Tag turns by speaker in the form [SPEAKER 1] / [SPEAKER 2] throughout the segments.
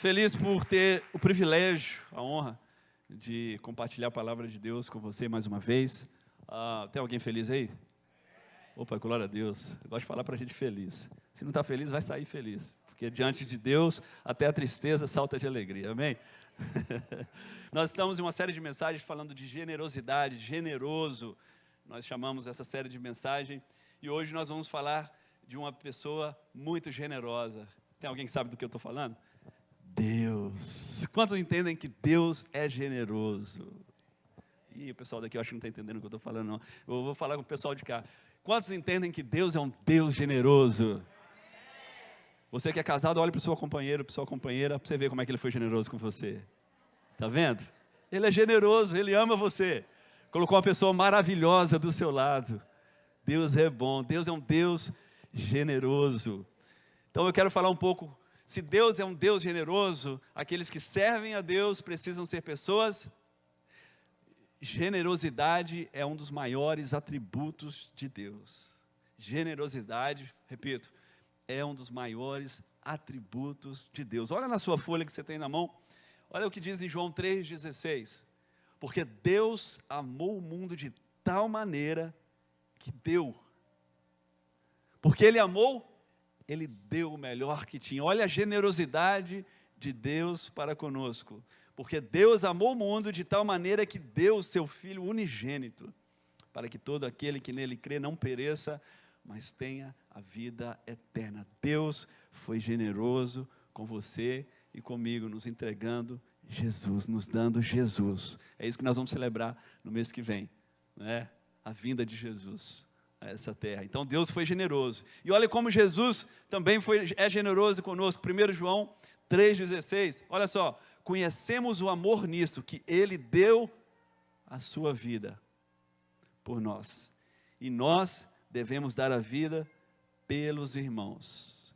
[SPEAKER 1] Feliz por ter o privilégio, a honra de compartilhar a palavra de Deus com você mais uma vez. Tem alguém feliz aí? Opa, glória a Deus. Eu gosto de falar para a gente feliz. Se não está feliz, vai sair feliz. Porque diante de Deus, até a tristeza salta de alegria. Amém? Nós estamos em uma série de mensagens falando de generosidade, generoso. Nós chamamos essa série de mensagem. E hoje nós vamos falar de uma pessoa muito generosa. Tem alguém que sabe do que eu estou falando? Deus. Quantos entendem que Deus é generoso? Ih, o pessoal daqui eu acho que não está entendendo o que eu estou falando, não. Eu vou falar com o pessoal de cá. Quantos entendem que Deus é um Deus generoso? Você que é casado, olhe para o seu companheiro, para sua companheira, para você ver como é que ele foi generoso com você. Está vendo? Ele é generoso, ele ama você. Colocou uma pessoa maravilhosa do seu lado. Deus é bom, Deus é um Deus generoso. Então eu quero falar um pouco. Se Deus é um Deus generoso, aqueles que servem a Deus precisam ser pessoas. Generosidade é um dos maiores atributos de Deus. Generosidade, repito, é um dos maiores atributos de Deus. Olha na sua folha que você tem na mão, olha o que diz em João 3,16. Porque Deus amou o mundo de tal maneira que deu. Porque Ele amou, Ele deu o melhor que tinha. Olha a generosidade de Deus para conosco. Porque Deus amou o mundo de tal maneira que deu o seu Filho unigênito, para que todo aquele que nele crê não pereça, mas tenha a vida eterna. Deus foi generoso com você e comigo, nos entregando Jesus, nos dando Jesus. É isso que nós vamos celebrar no mês que vem, né? A vinda de Jesus a essa terra. Então Deus foi generoso. E olha como Jesus também é generoso conosco. 1 João 3,16, olha só. Conhecemos o amor nisso, que Ele deu a sua vida por nós. E nós devemos dar a vida pelos irmãos.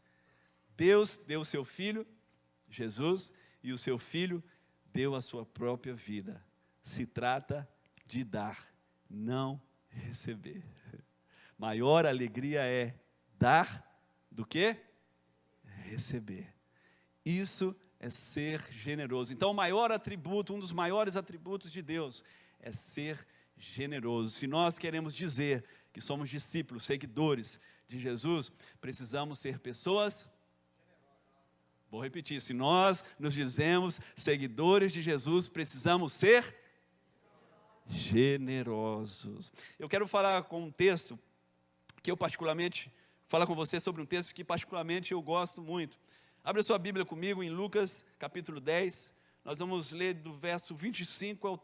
[SPEAKER 1] Deus deu o seu Filho, Jesus, e o seu Filho deu a sua própria vida. Se trata de dar, não receber. Maior alegria é dar do que receber. Isso é ser generoso. Então, o maior atributo, um dos maiores atributos de Deus é ser generoso. Se nós queremos dizer que somos discípulos, seguidores de Jesus, precisamos ser pessoas. Vou repetir, se nós nos dizemos seguidores de Jesus, precisamos ser generosos. Eu quero falar com um texto que eu particularmente, falar com você sobre um texto que particularmente eu gosto muito. Abre a sua Bíblia comigo em Lucas, capítulo 10. Nós vamos ler do verso 25 ao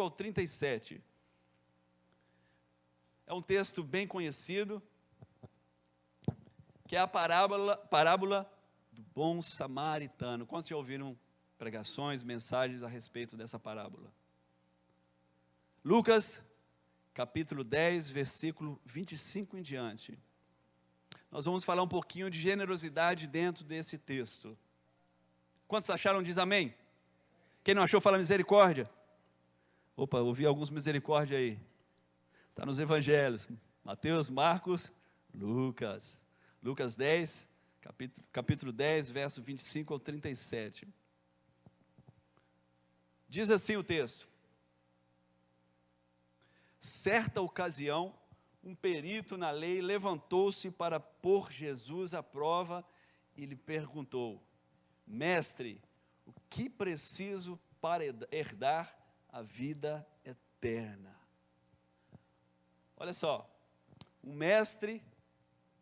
[SPEAKER 1] 37. É um texto bem conhecido, que é a parábola do bom samaritano. Quantos já ouviram pregações, mensagens a respeito dessa parábola? Lucas, capítulo 10, versículo 25 em diante. Nós vamos falar um pouquinho de generosidade dentro desse texto. Quantos acharam, diz amém? Quem não achou, fala misericórdia. Opa, ouvi alguns misericórdia aí. Está nos evangelhos. Mateus, Marcos, Lucas. Lucas 10, capítulo 10, verso 25 ao 37. Diz assim o texto. Certa ocasião, um perito na lei levantou-se para pôr Jesus à prova e lhe perguntou: Mestre, o que preciso para herdar a vida eterna? Olha só, um mestre,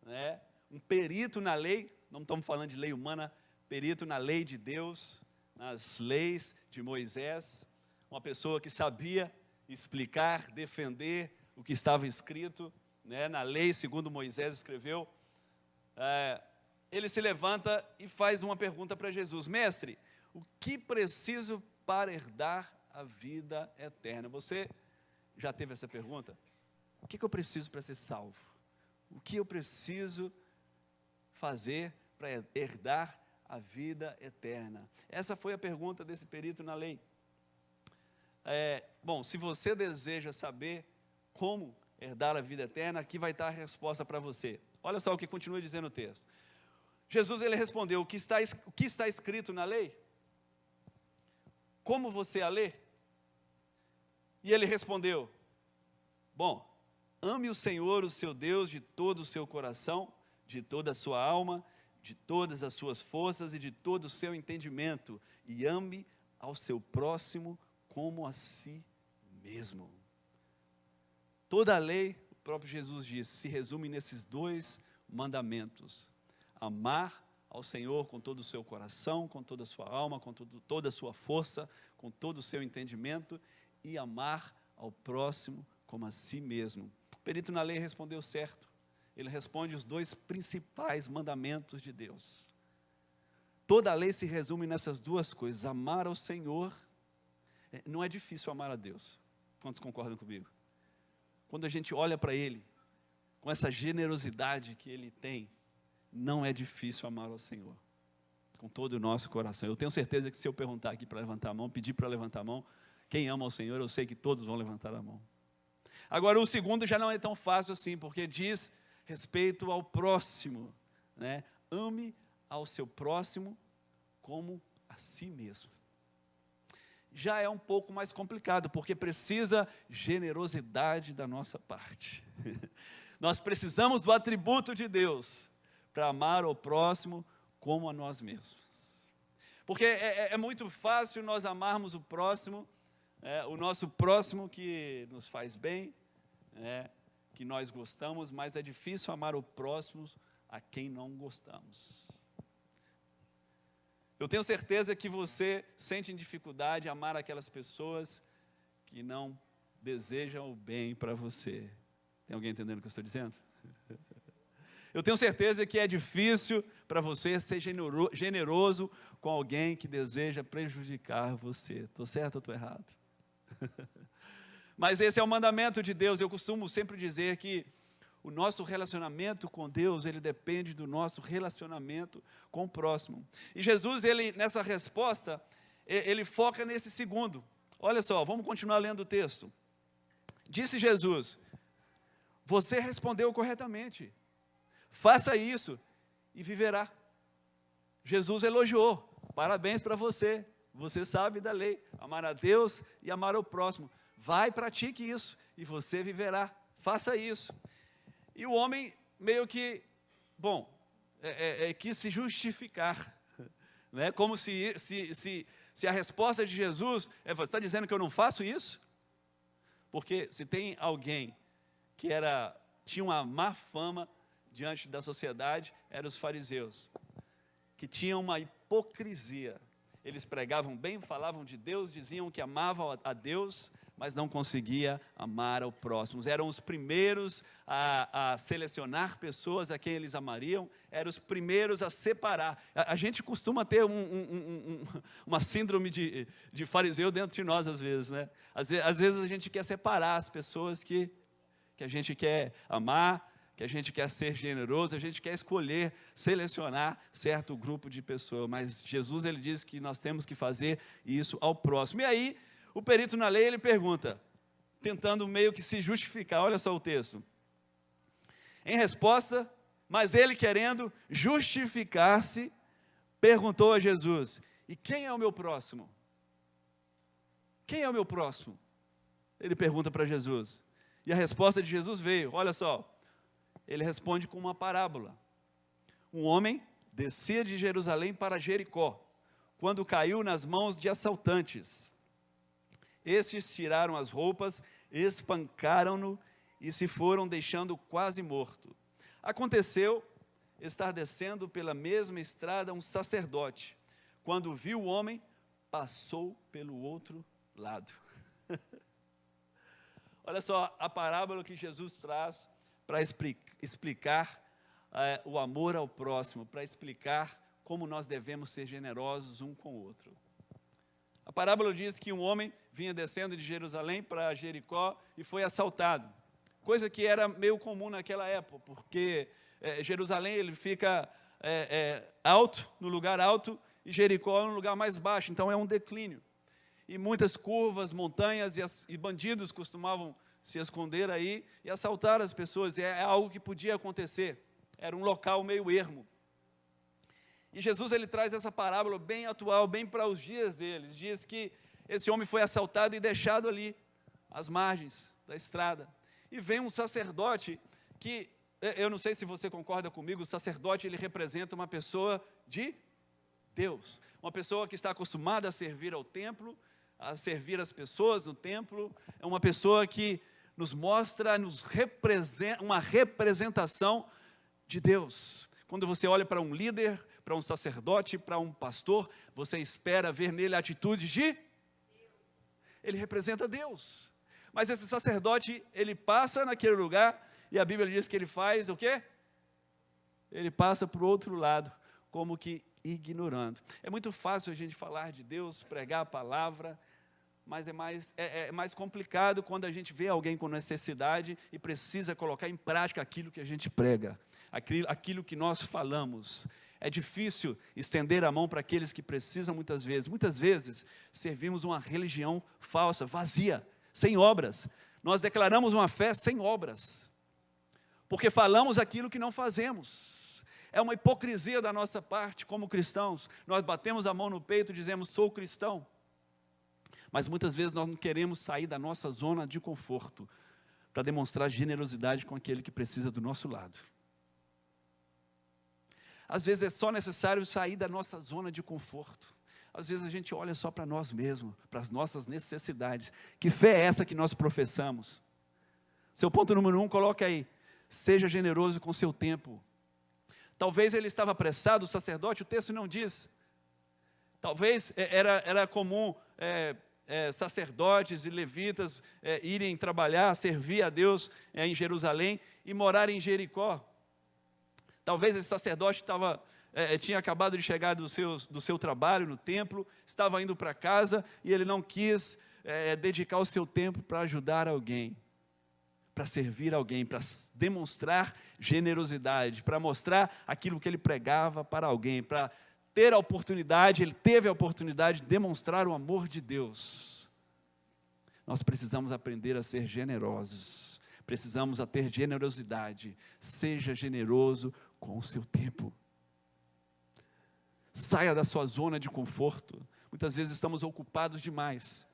[SPEAKER 1] né, um perito na lei, não estamos falando de lei humana, perito na lei de Deus, nas leis de Moisés, uma pessoa que sabia explicar, defender o que estava escrito, né, na lei, segundo Moisés escreveu. Ele se levanta e faz uma pergunta para Jesus: Mestre, o que preciso para herdar a vida eterna? Você já teve essa pergunta? O que eu preciso para ser salvo? O que eu preciso fazer para herdar a vida eterna? Essa foi a pergunta desse perito na lei. Bom, se você deseja saber como herdar a vida eterna, aqui vai estar a resposta para você. Olha só o que continua dizendo o texto. Jesus ele respondeu: o que está escrito na lei? Como você a lê? E ele respondeu: bom, ame o Senhor, o seu Deus, de todo o seu coração, de toda a sua alma, de todas as suas forças e de todo o seu entendimento, e ame ao seu próximo como a si mesmo. Toda a lei, o próprio Jesus disse, se resume nesses dois mandamentos: amar ao Senhor com todo o seu coração, com toda a sua alma, com toda a sua força, com todo o seu entendimento, e amar ao próximo como a si mesmo. O perito na lei respondeu certo. Ele responde os dois principais mandamentos de Deus. Toda a lei se resume nessas duas coisas: amar ao Senhor. Não é difícil amar a Deus. Quantos concordam comigo? Quando a gente olha para Ele, com essa generosidade que Ele tem, não é difícil amar ao Senhor, com todo o nosso coração. Eu tenho certeza que se eu perguntar aqui para levantar a mão, pedir para levantar a mão, quem ama ao Senhor, eu sei que todos vão levantar a mão. Agora, o segundo já não é tão fácil assim, porque diz respeito ao próximo, né? Ame ao seu próximo como a si mesmo. Já é um pouco mais complicado, porque precisa generosidade da nossa parte. Nós precisamos do atributo de Deus para amar o próximo como a nós mesmos. Porque é muito fácil nós amarmos o próximo, o nosso próximo que nos faz bem, que nós gostamos, mas é difícil amar o próximo a quem não gostamos. Eu tenho certeza que você sente dificuldade em amar aquelas pessoas que não desejam o bem para você. Tem alguém entendendo o que eu estou dizendo? Eu tenho certeza que é difícil para você ser generoso com alguém que deseja prejudicar você. Estou certo ou estou errado? Mas esse é o mandamento de Deus. Eu costumo sempre dizer que o nosso relacionamento com Deus, ele depende do nosso relacionamento com o próximo. E Jesus, ele, nessa resposta, ele foca nesse segundo. Olha só, vamos continuar lendo o texto. Disse Jesus: você respondeu corretamente. Faça isso e viverá. Jesus elogiou. Parabéns para você. Você sabe da lei. Amar a Deus e amar ao próximo. Vai, pratique isso e você viverá. Faça isso. E o homem meio que, quis se justificar. Né? Como se a resposta de Jesus você está dizendo que eu não faço isso? Porque se tem alguém que tinha uma má fama diante da sociedade, eram os fariseus, que tinham uma hipocrisia. Eles pregavam bem, falavam de Deus, diziam que amavam a Deus, mas não conseguia amar ao próximo. Eram os primeiros a selecionar pessoas a quem eles amariam, eram os primeiros a separar. A gente costuma ter uma síndrome de fariseu dentro de nós, às vezes, né? Às vezes a gente quer separar as pessoas que a gente quer amar, que a gente quer ser generoso, a gente quer escolher, selecionar certo grupo de pessoas, mas Jesus, ele diz que nós temos que fazer isso ao próximo. E aí, o perito na lei, ele pergunta, tentando meio que se justificar, olha só o texto. Em resposta, mas ele querendo justificar-se, perguntou a Jesus: e quem é o meu próximo? Quem é o meu próximo? Ele pergunta para Jesus. E a resposta de Jesus veio, olha só. Ele responde com uma parábola. Um homem descia de Jerusalém para Jericó, quando caiu nas mãos de assaltantes. Estes tiraram as roupas, espancaram-no e se foram, deixando quase morto. Aconteceu estar descendo pela mesma estrada um sacerdote. Quando viu o homem, passou pelo outro lado. Olha só a parábola que Jesus traz para explicar o amor ao próximo, para explicar como nós devemos ser generosos um com o outro. A parábola diz que um homem vinha descendo de Jerusalém para Jericó e foi assaltado, coisa que era meio comum naquela época, porque Jerusalém ele fica alto, no lugar alto, e Jericó é um lugar mais baixo, então é um declínio. E muitas curvas, montanhas e bandidos costumavam se esconder aí e assaltar as pessoas. É algo que podia acontecer. Era um local meio ermo. E Jesus ele traz essa parábola bem atual, bem para os dias deles. Diz que esse homem foi assaltado e deixado ali, às margens da estrada. E vem um sacerdote que, eu não sei se você concorda comigo, o sacerdote ele representa uma pessoa de Deus. Uma pessoa que está acostumada a servir ao templo, a servir as pessoas no templo. É uma pessoa que nos mostra, nos representa, uma representação de Deus. Quando você olha para um líder, para um sacerdote, para um pastor, você espera ver nele atitudes de Deus. Ele representa Deus. Mas esse sacerdote, ele passa naquele lugar e a Bíblia diz que ele faz o quê? Ele passa para o outro lado, como que ignorando. É muito fácil a gente falar de Deus, pregar a palavra, mas é mais complicado quando a gente vê alguém com necessidade e precisa colocar em prática aquilo que a gente prega, aquilo que nós falamos. É difícil estender a mão para aqueles que precisam muitas vezes. Muitas vezes servimos uma religião falsa, vazia, sem obras. Nós declaramos uma fé sem obras, porque falamos aquilo que não fazemos. É uma hipocrisia da nossa parte como cristãos. Nós batemos a mão no peito e dizemos, sou cristão. Mas muitas vezes nós não queremos sair da nossa zona de conforto para demonstrar generosidade com aquele que precisa do nosso lado. Às vezes é só necessário sair da nossa zona de conforto. Às vezes a gente olha só para nós mesmos, para as nossas necessidades. Que fé é essa que nós professamos? Seu ponto número 1, coloca aí. Seja generoso com seu tempo. Talvez ele estava apressado, o sacerdote, o texto não diz. Talvez era comum sacerdotes e levitas irem trabalhar, servir a Deus em Jerusalém e morar em Jericó. Talvez esse sacerdote tinha acabado de chegar do seu trabalho no templo, estava indo para casa e ele não quis dedicar o seu tempo para ajudar alguém, para servir alguém, para demonstrar generosidade, para mostrar aquilo que ele pregava para alguém, para ter a oportunidade, ele teve a oportunidade de demonstrar o amor de Deus. Nós precisamos aprender a ser generosos, precisamos a ter generosidade. Seja generoso com o seu tempo. Saia da sua zona de conforto. Muitas vezes estamos ocupados demais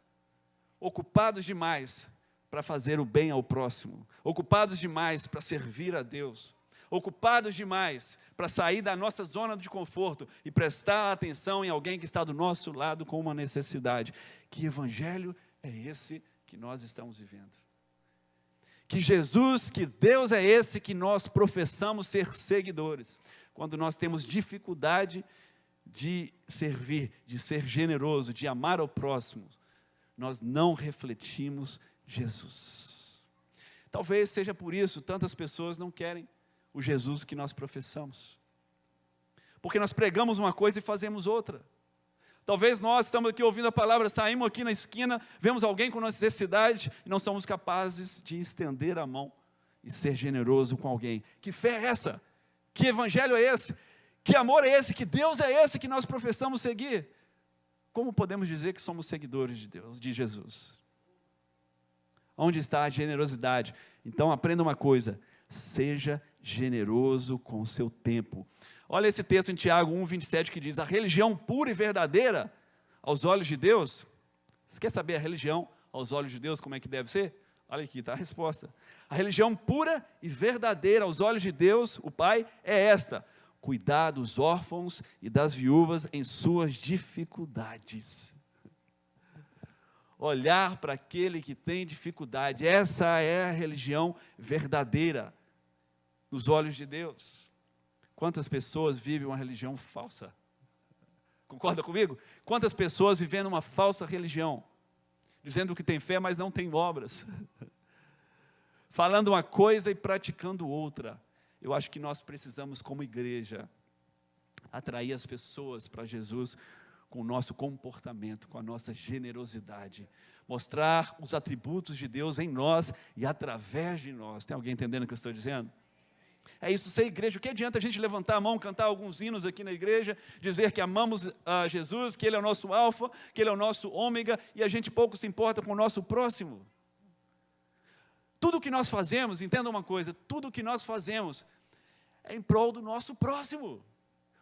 [SPEAKER 1] para fazer o bem ao próximo, ocupados demais para servir a Deus, ocupados demais para sair da nossa zona de conforto e prestar atenção em alguém que está do nosso lado com uma necessidade. Que evangelho é esse que nós estamos vivendo? Que Jesus, que Deus é esse que nós professamos ser seguidores, quando nós temos dificuldade de servir, de ser generoso, de amar ao próximo, nós não refletimos Jesus. Talvez seja por isso tantas pessoas não querem o Jesus que nós professamos, porque nós pregamos uma coisa e fazemos outra. Talvez nós estamos aqui ouvindo a palavra, saímos aqui na esquina, vemos alguém com necessidade e não somos capazes de estender a mão e ser generoso com alguém. Que fé é essa? Que evangelho é esse? Que amor é esse? Que Deus é esse que nós professamos seguir? Como podemos dizer que somos seguidores de Deus, de Jesus? Onde está a generosidade? Então aprenda uma coisa, seja generoso com o seu tempo. Olha esse texto em Tiago 1:27 que diz, a religião pura e verdadeira aos olhos de Deus. Você quer saber a religião aos olhos de Deus, como é que deve ser? Olha aqui, está a resposta. A religião pura e verdadeira aos olhos de Deus, o Pai, é esta: cuidar dos órfãos e das viúvas em suas dificuldades. Olhar para aquele que tem dificuldade, essa é a religião verdadeira nos olhos de Deus. Quantas pessoas vivem uma religião falsa? Concorda comigo? Quantas pessoas vivendo uma falsa religião, dizendo que tem fé, mas não tem obras, falando uma coisa e praticando outra. Eu acho que nós precisamos, como igreja, atrair as pessoas para Jesus com o nosso comportamento, com a nossa generosidade, mostrar os atributos de Deus em nós e através de nós. Tem alguém entendendo o que eu estou dizendo? É isso ser igreja. O que adianta a gente levantar a mão, cantar alguns hinos aqui na igreja, dizer que amamos a Jesus, que Ele é o nosso alfa, que Ele é o nosso ômega, e a gente pouco se importa com o nosso próximo? Tudo o que nós fazemos, entenda uma coisa, tudo o que nós fazemos é em prol do nosso próximo.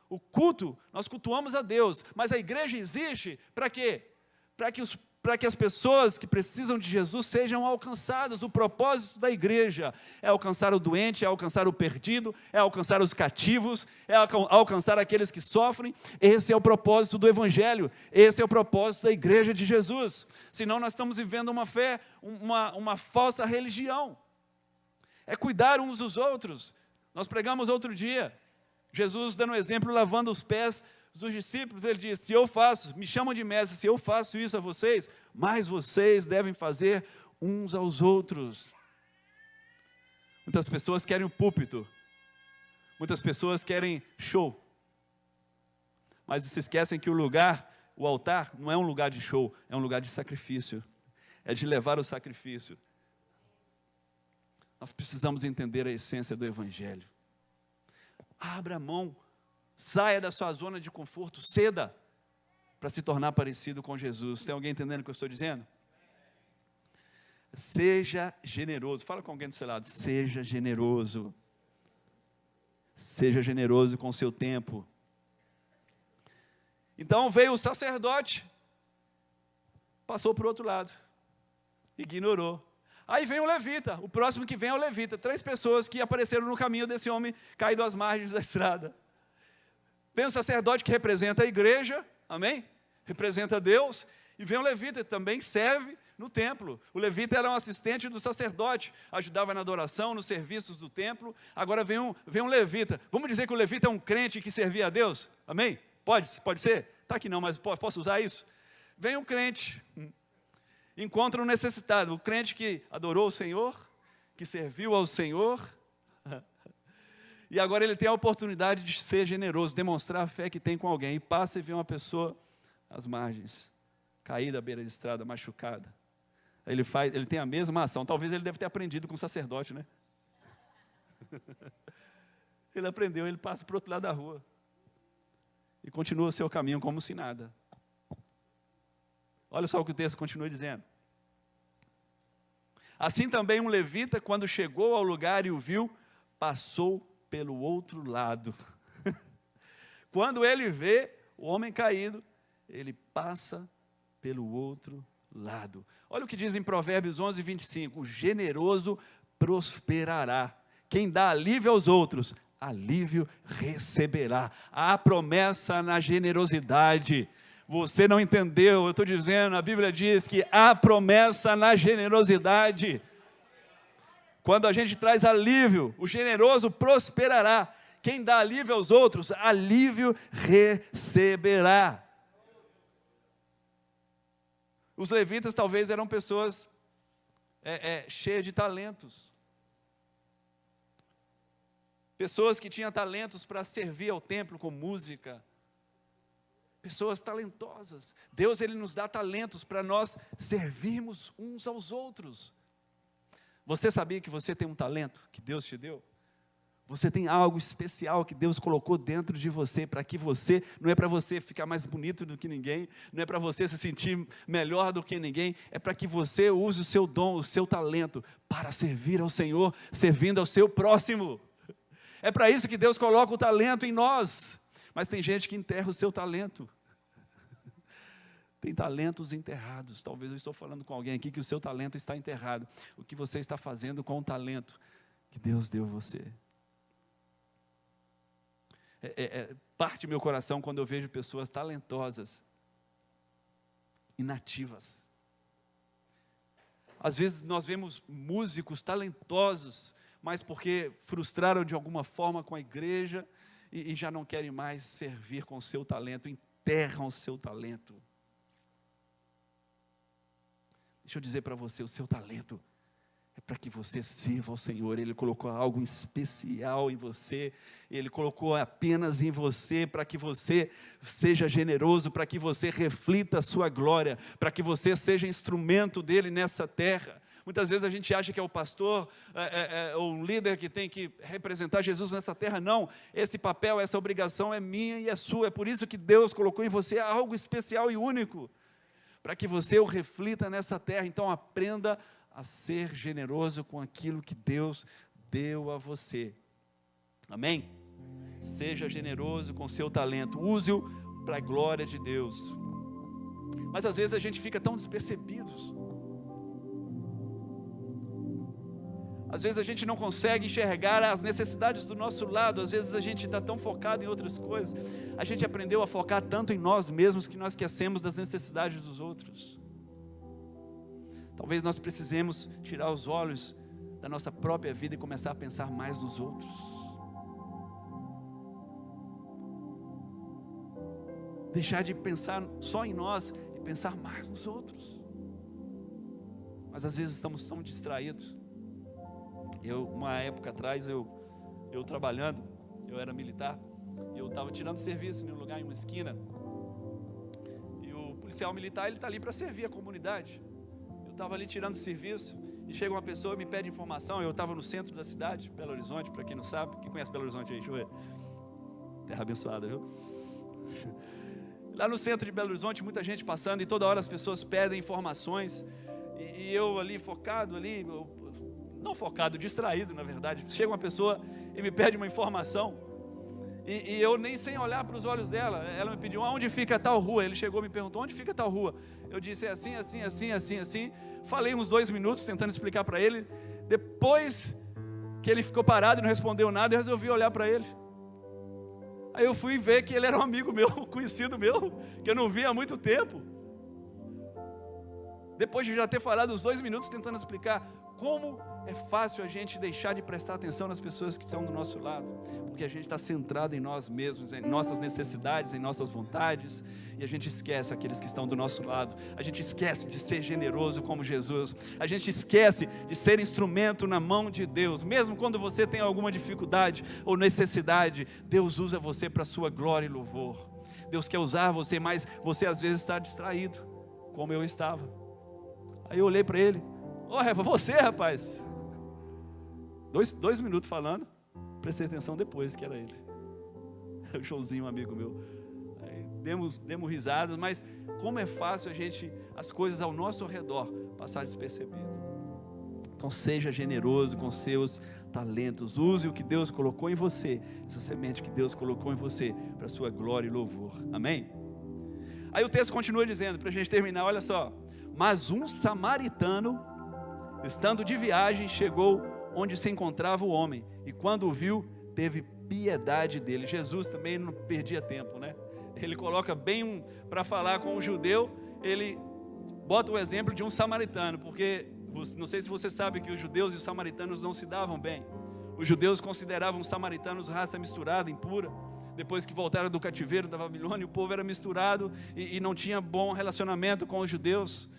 [SPEAKER 1] O culto, nós cultuamos a Deus, mas a igreja existe para quê? Para que as pessoas que precisam de Jesus sejam alcançadas. O propósito da igreja é alcançar o doente, é alcançar o perdido, é alcançar os cativos, é alcançar aqueles que sofrem. Esse é o propósito do evangelho, esse é o propósito da igreja de Jesus. Senão nós estamos vivendo uma fé, uma falsa religião. É cuidar uns dos outros. Nós pregamos outro dia, Jesus dando um exemplo, lavando os pés dos discípulos. Ele disse: se eu faço, me chamam de mestre, se eu faço isso a vocês, mais vocês devem fazer uns aos outros. Muitas pessoas querem o púlpito, muitas pessoas querem show, mas se esquecem que o altar, não é um lugar de show, é um lugar de sacrifício, é de levar o sacrifício. Nós precisamos entender a essência do evangelho. Abra mão, saia da sua zona de conforto, ceda para se tornar parecido com Jesus. Tem alguém entendendo o que eu estou dizendo? Seja generoso. Fala com alguém do seu lado. Seja generoso. Seja generoso com o seu tempo. Então veio o sacerdote, passou para o outro lado, ignorou. Aí vem o levita, o próximo que vem é o levita. 3 pessoas que apareceram no caminho desse homem caído às margens da estrada. Vem o sacerdote que representa a igreja, amém? Representa Deus. E vem o levita, que também serve no templo. O levita era um assistente do sacerdote, ajudava na adoração, nos serviços do templo. Agora vem um levita. Vamos dizer que o levita é um crente que servia a Deus? Amém? Pode ser? Está aqui não, mas posso usar isso? Vem um crente, encontra um necessitado, o crente que adorou o Senhor, que serviu ao Senhor, e agora ele tem a oportunidade de ser generoso, demonstrar a fé que tem com alguém, e passa e vê uma pessoa às margens, caída à beira de estrada, machucada. Ele tem a mesma ação, talvez ele deve ter aprendido com o sacerdote, né? Ele aprendeu, ele passa para o outro lado da rua, e continua o seu caminho como se nada. Olha só o que o texto continua dizendo. Assim também um levita, quando chegou ao lugar e o viu, passou pelo outro lado. Quando ele vê o homem caído, ele passa pelo outro lado. Olha o que diz em Provérbios 11, 25. O generoso prosperará. Quem dá alívio aos outros, alívio receberá. Há promessa na generosidade. Você não entendeu, eu estou dizendo, a Bíblia diz que há promessa na generosidade. Quando a gente traz alívio, o generoso prosperará. Quem dá alívio aos outros, alívio receberá. Os levitas talvez eram pessoas cheias de talentos. Pessoas que tinham talentos para servir ao templo com música. Pessoas talentosas. Deus, Ele nos dá talentos para nós servirmos uns aos outros. Você sabia que você tem um talento que Deus te deu? Você tem algo especial que Deus colocou dentro de você, para que você, não é para você ficar mais bonito do que ninguém, não é para você se sentir melhor do que ninguém, é para que você use o seu dom, o seu talento, para servir ao Senhor, servindo ao seu próximo. É para isso que Deus coloca o talento em nós. Mas tem gente que enterra o seu talento. Tem talentos enterrados. Talvez eu estou falando com alguém aqui que o seu talento está enterrado. O que você está fazendo com o talento que Deus deu a você? Parte meu coração quando eu vejo pessoas talentosas, inativas. Às vezes nós vemos músicos talentosos, mas porque frustraram de alguma forma com a igreja, e já não querem mais servir com o seu talento, enterram o seu talento. Deixa eu dizer para você, o seu talento é para que você sirva ao Senhor. Ele colocou algo especial em você, Ele colocou apenas em você, para que você seja generoso, para que você reflita a sua glória, para que você seja instrumento dEle nessa terra. Muitas vezes a gente acha que é o pastor, ou um líder que tem que representar Jesus nessa terra. Não, esse papel, essa obrigação é minha e é sua. É por isso que Deus colocou em você algo especial e único, para que você o reflita nessa terra. Então aprenda a ser generoso com aquilo que Deus deu a você. Amém? Seja generoso com seu talento, use-o para a glória de Deus. Mas às vezes a gente fica tão despercebidos. Às vezes a gente não consegue enxergar as necessidades do nosso lado. Às vezes a gente está tão focado em outras coisas. A gente aprendeu a focar tanto em nós mesmos que nós esquecemos das necessidades dos outros. Talvez nós precisemos tirar os olhos da nossa própria vida e começar a pensar mais nos outros. Deixar de pensar só em nós e pensar mais nos outros. Mas às vezes estamos tão distraídos. Uma época atrás, eu trabalhando, eu era militar, eu estava tirando serviço em um lugar, em uma esquina, e o policial militar, ele está ali para servir a comunidade. Eu estava ali tirando serviço, e chega uma pessoa e me pede informação. Eu estava no centro da cidade, Belo Horizonte, para quem não sabe. Quem conhece Belo Horizonte aí? Deixa eu ver. Terra abençoada, viu? Lá no centro de Belo Horizonte, muita gente passando, e toda hora as pessoas pedem informações, e eu ali focado, não focado, distraído na verdade. Chega uma pessoa e me pede uma informação, e eu nem sem olhar para os olhos dela, ela me pediu: aonde fica tal rua? Ele chegou e me perguntou: onde fica tal rua? Eu disse: é assim, assim, assim, assim, assim. Falei uns 2 minutos tentando explicar para ele. Depois que ele ficou parado e não respondeu nada, eu resolvi olhar para ele. Aí eu fui ver que ele era um amigo meu, um conhecido meu, que eu não via há muito tempo. Depois de já ter falado os 2 minutos tentando explicar, como é fácil a gente deixar de prestar atenção nas pessoas que estão do nosso lado, porque a gente está centrado em nós mesmos, em nossas necessidades, em nossas vontades, e a gente esquece aqueles que estão do nosso lado. A gente esquece de ser generoso como Jesus. A gente esquece de ser instrumento na mão de Deus. Mesmo quando você tem alguma dificuldade ou necessidade, Deus usa você para a sua glória e louvor. Deus quer usar você, mas você às vezes está distraído, como eu estava. Aí eu olhei para ele: é para você, rapaz. 2 minutos falando, prestei atenção depois que era ele. O Joãozinho, um amigo meu. Aí demos risadas, mas como é fácil as coisas ao nosso redor passar despercebido. Então seja generoso com seus talentos. Use o que Deus colocou em você, essa semente que Deus colocou em você, para a sua glória e louvor. Amém? Aí o texto continua dizendo, para a gente terminar, olha só: mas um samaritano, estando de viagem, chegou onde se encontrava o homem, e quando o viu, teve piedade dele. Jesus também não perdia tempo, né? Ele coloca bem para falar com o judeu, ele bota o exemplo de um samaritano, porque não sei se você sabe que os judeus e os samaritanos não se davam bem. Os judeus consideravam os samaritanos raça misturada, impura. Depois que voltaram do cativeiro da Babilônia, o povo era misturado e não tinha bom relacionamento com os judeus.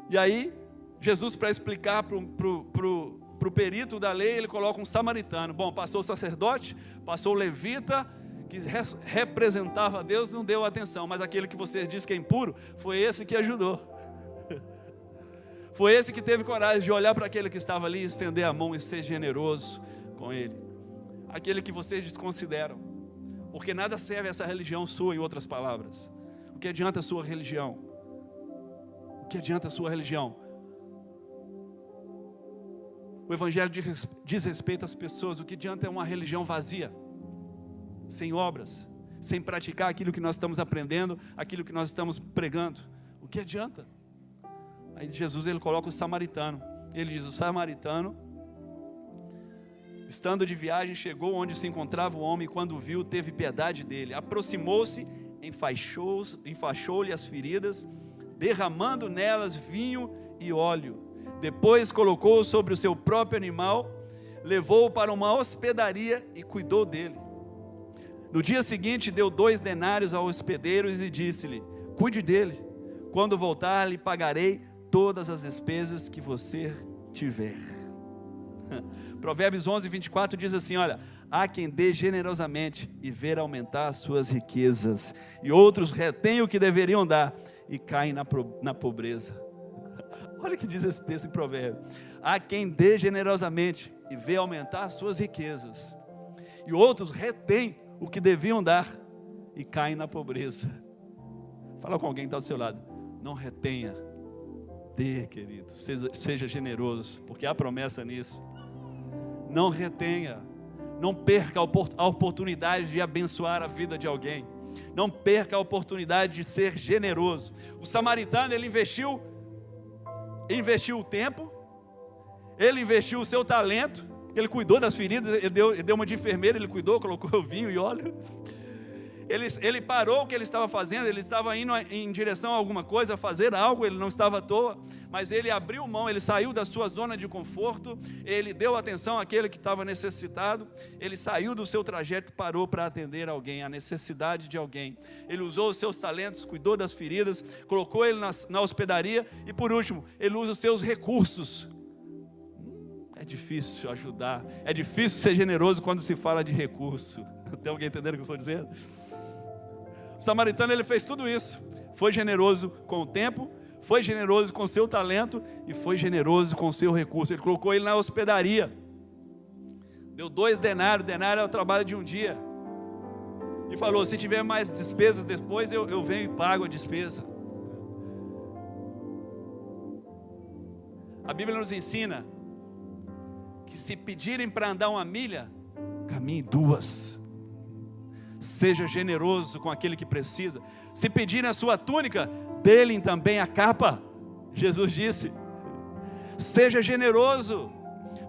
[SPEAKER 1] E aí, Jesus, para explicar para o perito da lei, ele coloca um samaritano. Bom, passou o sacerdote, passou o levita, que representava a Deus, não deu atenção, mas aquele que vocês dizem que é impuro, foi esse que ajudou. Foi esse que teve coragem de olhar para aquele que estava ali, estender a mão e ser generoso com ele. Aquele que vocês desconsideram, porque nada serve essa religião sua, em outras palavras. O que adianta a sua religião? O que adianta a sua religião? O Evangelho diz respeito às pessoas. O que adianta é uma religião vazia, sem obras, sem praticar aquilo que nós estamos aprendendo, aquilo que nós estamos pregando. O que adianta? Aí Jesus, ele coloca o samaritano. Ele diz: o samaritano, estando de viagem, chegou onde se encontrava o homem, e quando o viu, teve piedade dele. Aproximou-se, enfaixou-lhe as feridas, derramando nelas vinho e óleo. Depois colocou-o sobre o seu próprio animal, levou-o para uma hospedaria e cuidou dele. No dia seguinte deu 2 denários ao hospedeiro e disse-lhe: cuide dele, quando voltar lhe pagarei todas as despesas que você tiver. Provérbios 11, 24 diz assim: olha, há quem dê generosamente e ver aumentar as suas riquezas, e outros retêm o que deveriam dar e caem na pobreza. Olha o que diz esse texto em Provérbio: há quem dê generosamente e vê aumentar as suas riquezas, e outros retêm o que deviam dar e caem na pobreza. Fala com alguém que está do seu lado: não retenha, dê, querido, seja generoso, porque há promessa nisso. Não retenha, Não perca a oportunidade de abençoar a vida de alguém. Não perca a oportunidade de ser generoso. O samaritano, ele investiu o tempo, ele investiu o seu talento, porque ele cuidou das feridas, ele deu uma de enfermeira, ele cuidou, colocou vinho e óleo. Ele parou o que ele estava fazendo, ele estava indo em direção a alguma coisa, a fazer algo, ele não estava à toa, mas ele abriu mão, ele saiu da sua zona de conforto, ele deu atenção àquele que estava necessitado, ele saiu do seu trajeto e parou para atender alguém, a necessidade de alguém. Ele usou os seus talentos, cuidou das feridas, colocou ele na hospedaria e, por último, ele usa os seus recursos. É difícil ajudar, é difícil ser generoso quando se fala de recurso. Tem alguém entendendo o que eu estou dizendo? O samaritano, ele fez tudo isso. Foi generoso com o tempo, foi generoso com o seu talento e foi generoso com o seu recurso. Ele colocou ele na hospedaria. Deu 2 denários, denário é o trabalho de um dia. E falou, se tiver mais despesas depois, eu venho e pago a despesa. A Bíblia nos ensina que se pedirem para andar 1 milha, caminhe 2. Seja generoso com aquele que precisa. Se pedirem a sua túnica, dê-lhe também a capa. Jesus disse, seja generoso.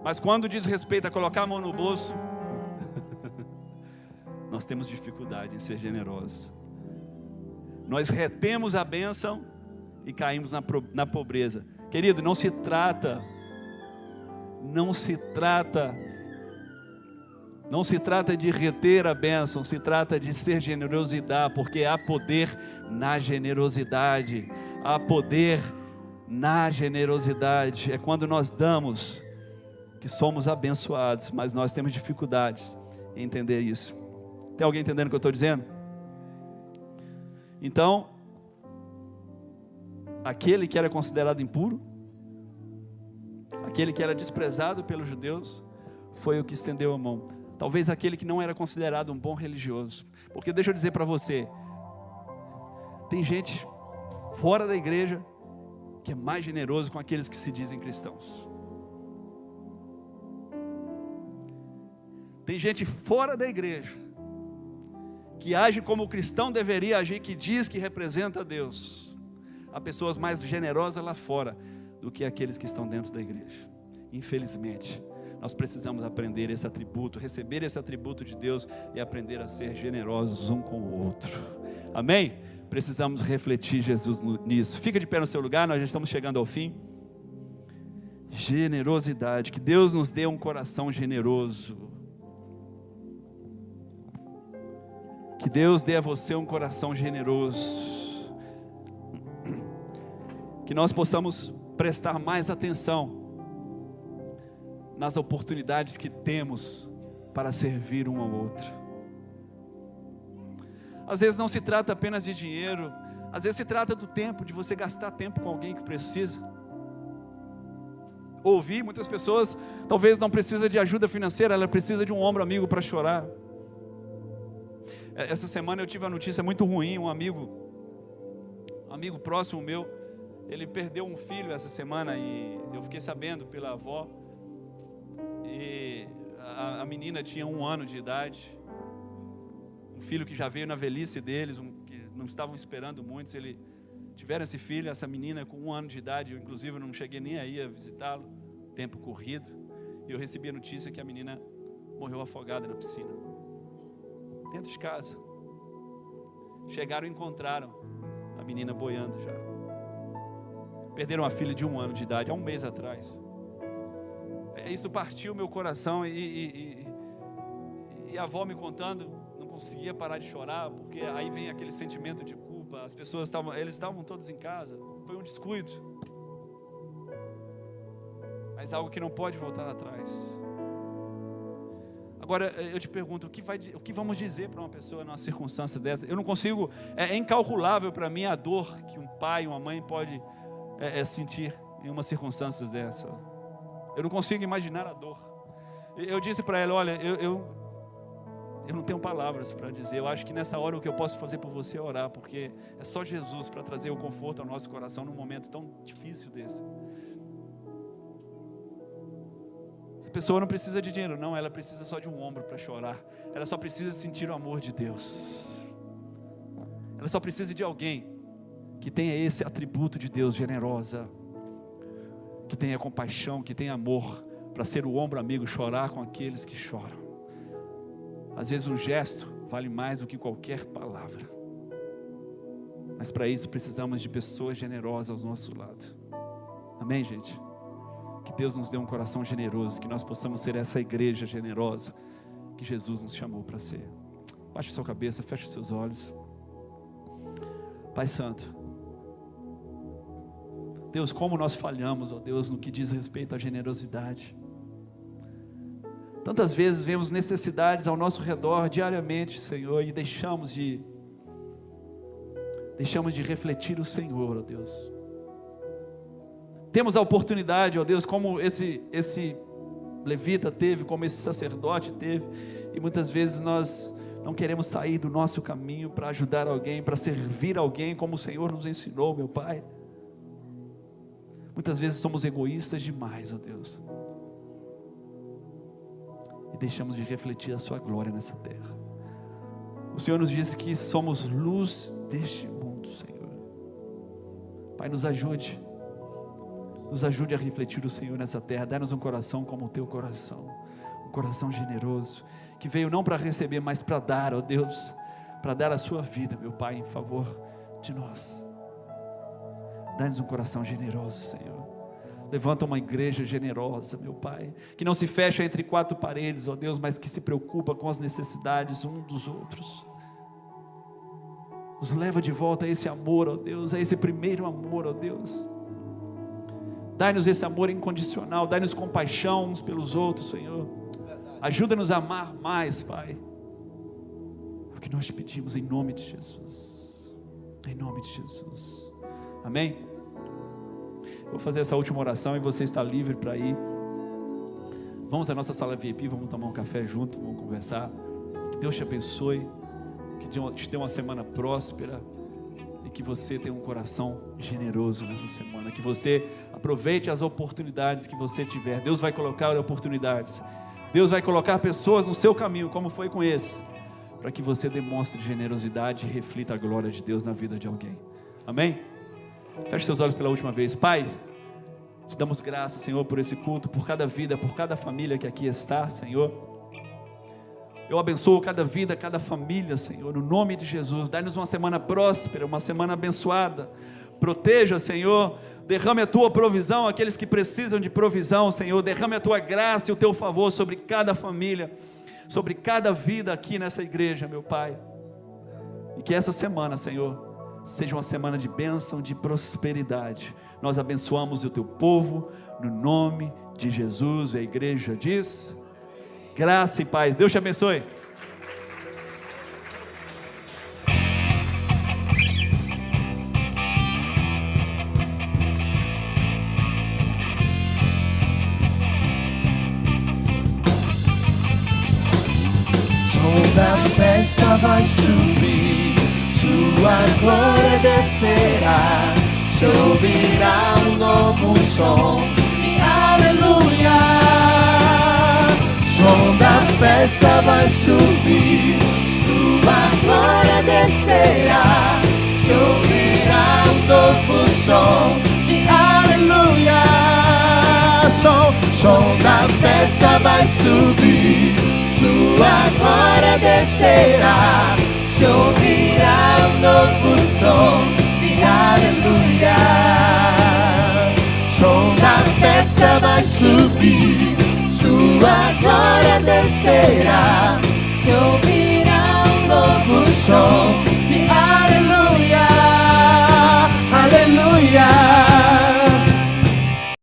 [SPEAKER 1] Mas quando diz respeito a colocar a mão no bolso, nós temos dificuldade em ser generosos. Nós retemos a bênção e caímos na pobreza. Querido, não se trata de reter a bênção, se trata de ser generoso e dar, porque há poder na generosidade, há poder na generosidade. É quando nós damos que somos abençoados, mas nós temos dificuldades em entender isso. Tem alguém entendendo o que eu estou dizendo? Então, aquele que era considerado impuro, aquele que era desprezado pelos judeus, foi o que estendeu a mão. Talvez aquele que não era considerado um bom religioso. Porque deixa eu dizer para você, tem gente fora da igreja que é mais generoso com aqueles que se dizem cristãos. Tem gente fora da igreja que age como o cristão deveria agir, que diz que representa Deus. Há pessoas mais generosas lá fora do que aqueles que estão dentro da igreja. Infelizmente, nós precisamos aprender esse atributo, receber esse atributo de Deus e aprender a ser generosos um com o outro. Amém? Precisamos refletir Jesus nisso. Fica de pé no seu lugar, nós já estamos chegando ao fim. Generosidade, que Deus nos dê um coração generoso. Que Deus dê a você um coração generoso. Que nós possamos prestar mais atenção nas oportunidades que temos para servir um ao outro. Às vezes não se trata apenas de dinheiro, às vezes se trata do tempo, de você gastar tempo com alguém que precisa. Ouvir, muitas pessoas talvez não precisa de ajuda financeira, ela precisa de um ombro amigo para chorar. Essa semana eu tive uma notícia muito ruim, um amigo próximo meu, ele perdeu um filho essa semana e eu fiquei sabendo pela avó. E a menina tinha 1 ano de idade, um filho que já veio na velhice deles, que não estavam esperando muito. Eles tiveram esse filho, essa menina com 1 ano de idade, eu inclusive não cheguei nem aí a visitá-lo, tempo corrido, e eu recebi a notícia que a menina morreu afogada na piscina, dentro de casa. Chegaram e encontraram a menina boiando já. Perderam a filha de 1 ano de idade, há 1 mês atrás. Isso partiu meu coração e a avó me contando, não conseguia parar de chorar, porque aí vem aquele sentimento de culpa. As pessoas eles estavam todos em casa, foi um descuido, mas algo que não pode voltar atrás. Agora eu te pergunto, o que vamos dizer para uma pessoa numa circunstância dessa? Eu não consigo, é incalculável para mim a dor que um pai, uma mãe pode sentir em uma circunstância dessa. Eu não consigo imaginar a dor. Eu disse para ela, olha, eu não tenho palavras para dizer. Eu acho que nessa hora o que eu posso fazer por você é orar, porque é só Jesus para trazer o conforto ao nosso coração num momento tão difícil desse. Essa pessoa não precisa de dinheiro, não, ela precisa só de um ombro para chorar. Ela só precisa sentir o amor de Deus. Ela só precisa de alguém que tenha esse atributo de Deus, generosa, que tenha compaixão, que tenha amor, para ser o ombro amigo, chorar com aqueles que choram. Às vezes um gesto vale mais do que qualquer palavra, mas para isso precisamos de pessoas generosas ao nosso lado. Amém, gente? Que Deus nos dê um coração generoso, que nós possamos ser essa igreja generosa que Jesus nos chamou para ser. Baixe sua cabeça, feche os seus olhos. Pai Santo, Deus, como nós falhamos, ó Deus, no que diz respeito à generosidade. Tantas vezes vemos necessidades ao nosso redor diariamente, Senhor, e deixamos de refletir o Senhor, ó Deus. Temos a oportunidade, ó Deus, como esse levita teve, como esse sacerdote teve, e muitas vezes nós não queremos sair do nosso caminho para ajudar alguém, para servir alguém, como o Senhor nos ensinou, meu Pai. Muitas vezes somos egoístas demais, ó Deus, e deixamos de refletir a sua glória nessa terra. O Senhor nos disse que somos luz deste mundo, Senhor. Pai, nos ajude a refletir o Senhor nessa terra. Dá-nos um coração como o teu coração, um coração generoso, que veio não para receber, mas para dar, ó Deus, para dar a sua vida, meu Pai, em favor de nós. Dá-nos um coração generoso, Senhor. Levanta uma igreja generosa, meu Pai, que não se fecha entre quatro paredes, ó Deus, mas que se preocupa com as necessidades um dos outros. Nos leva de volta a esse amor, ó Deus, a esse primeiro amor, ó Deus. Dai-nos esse amor incondicional, dai-nos compaixão uns pelos outros, Senhor. Ajuda-nos a amar mais, Pai. É o que nós te pedimos em nome de Jesus. Em nome de Jesus. Amém? Vou fazer essa última oração e você está livre para ir. Vamos à nossa sala VIP, vamos tomar um café junto, vamos conversar. Que Deus te abençoe, que Deus te dê uma semana próspera e que você tenha um coração generoso nessa semana. Que você aproveite as oportunidades que você tiver. Deus vai colocar oportunidades. Deus vai colocar pessoas no seu caminho, como foi com esse, para que você demonstre generosidade e reflita a glória de Deus na vida de alguém. Amém? Feche seus olhos pela última vez. Pai, te damos graças, Senhor, por esse culto, por cada vida, por cada família que aqui está, Senhor. Eu abençoo cada vida, cada família, Senhor, no nome de Jesus. Dá-nos uma semana próspera, uma semana abençoada. Proteja, Senhor, derrame a tua provisão, aqueles que precisam de provisão, Senhor. Derrame a tua graça e o teu favor sobre cada família, sobre cada vida aqui nessa igreja, meu Pai. E que essa semana, Senhor, seja uma semana de bênção, de prosperidade. Nós abençoamos o teu povo, no nome de Jesus. A igreja diz: graça e paz. Deus te abençoe.
[SPEAKER 2] Toda festa vai subir, sua glória descerá, se ouvirá um novo som de aleluia. Som da festa vai subir, sua glória descerá, se ouvirá um novo som de aleluia. Som da festa vai subir, sua glória descerá, se ouvirá um novo som de aleluia. Som da festa vai subir, sua glória descerá,